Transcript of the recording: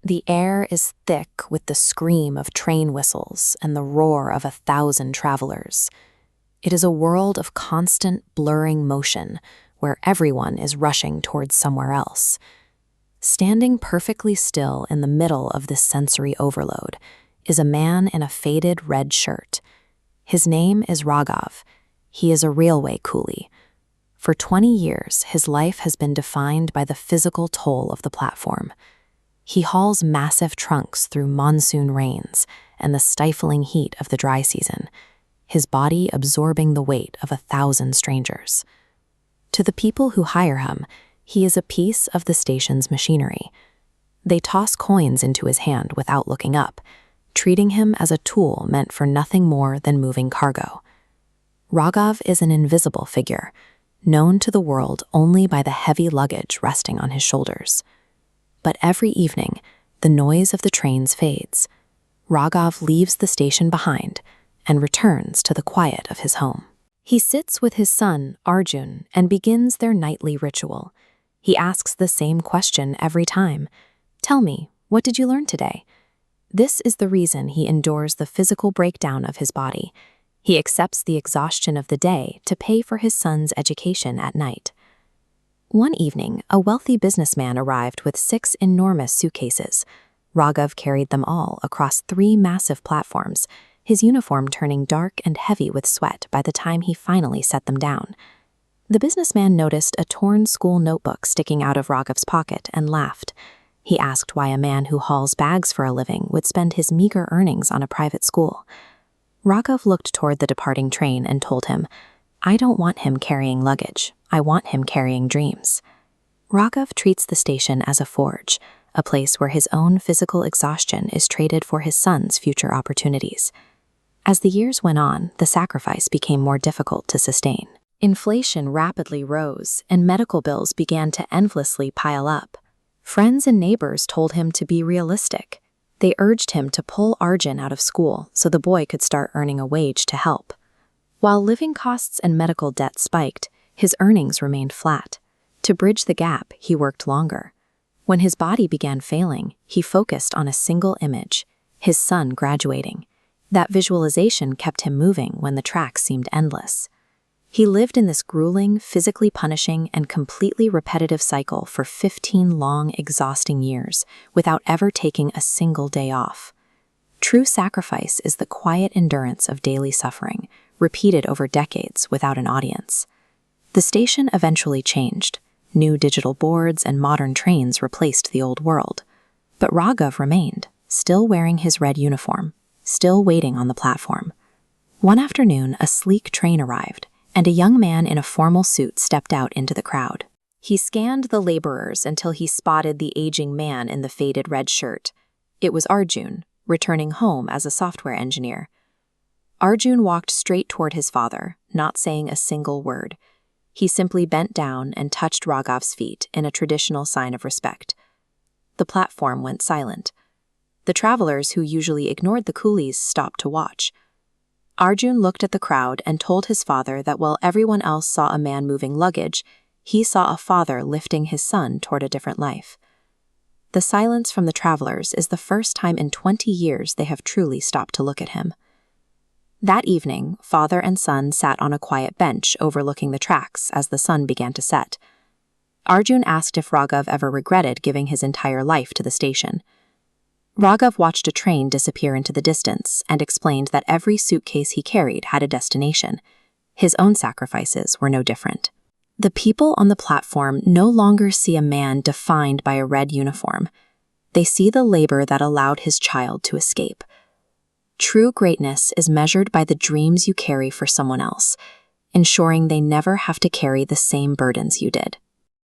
The air is thick with the scream of train whistles and the roar of 1,000 travelers. It is a world of constant, blurring motion where everyone is rushing towards somewhere else. Standing perfectly still in the middle of this sensory overload is a man in a faded red shirt. His name is Raghav. He is a railway coolie. For 20 years, his life has been defined by the physical toll of the platform. He hauls massive trunks through monsoon rains and the stifling heat of the dry season, his body absorbing the weight of 1,000 strangers. To the people who hire him, he is a piece of the station's machinery. They toss coins into his hand without looking up, treating him as a tool meant for nothing more than moving cargo. Raghav is an invisible figure, known to the world only by the heavy luggage resting on his shoulders. But every evening, the noise of the trains fades. Raghav leaves the station behind and returns to the quiet of his home. He sits with his son, Arjun, and begins their nightly ritual. He asks the same question every time. "Tell me, what did you learn today?" This is the reason he endures the physical breakdown of his body. He accepts the exhaustion of the day to pay for his son's education at night. One evening, a wealthy businessman arrived with 6 enormous suitcases. Raghav carried them all across 3 massive platforms, his uniform turning dark and heavy with sweat by the time he finally set them down. The businessman noticed a torn school notebook sticking out of Raghav's pocket and laughed. He asked why a man who hauls bags for a living would spend his meager earnings on a private school. Raghav looked toward the departing train and told him, "I don't want him carrying luggage. I want him carrying dreams." Raghav treats the station as a forge, a place where his own physical exhaustion is traded for his son's future opportunities. As the years went on, the sacrifice became more difficult to sustain. Inflation rapidly rose, and medical bills began to endlessly pile up. Friends and neighbors told him to be realistic. They urged him to pull Arjun out of school so the boy could start earning a wage to help. While living costs and medical debt spiked, his earnings remained flat. To bridge the gap, he worked longer. When his body began failing, he focused on a single image, his son graduating. That visualization kept him moving when the tracks seemed endless. He lived in this grueling, physically punishing, and completely repetitive cycle for 15 long, exhausting years, without ever taking a single day off. True sacrifice is the quiet endurance of daily suffering, repeated over decades without an audience. The station eventually changed. New digital boards and modern trains replaced the old world. But Raghav remained, still wearing his red uniform, still waiting on the platform. One afternoon, a sleek train arrived, and a young man in a formal suit stepped out into the crowd. He scanned the laborers until he spotted the aging man in the faded red shirt. It was Arjun, returning home as a software engineer. Arjun walked straight toward his father, not saying a single word. He simply bent down and touched Raghav's feet in a traditional sign of respect. The platform went silent. The travelers who usually ignored the coolies stopped to watch. Arjun looked at the crowd and told his father that while everyone else saw a man moving luggage, he saw a father lifting his son toward a different life. The silence from the travelers is the first time in 20 years they have truly stopped to look at him. That evening, father and son sat on a quiet bench overlooking the tracks as the sun began to set. Arjun asked if Raghav ever regretted giving his entire life to the station. Raghav watched a train disappear into the distance and explained that every suitcase he carried had a destination. His own sacrifices were no different. The people on the platform no longer see a man defined by a red uniform. They see the labor that allowed his child to escape. True greatness is measured by the dreams you carry for someone else, ensuring they never have to carry the same burdens you did.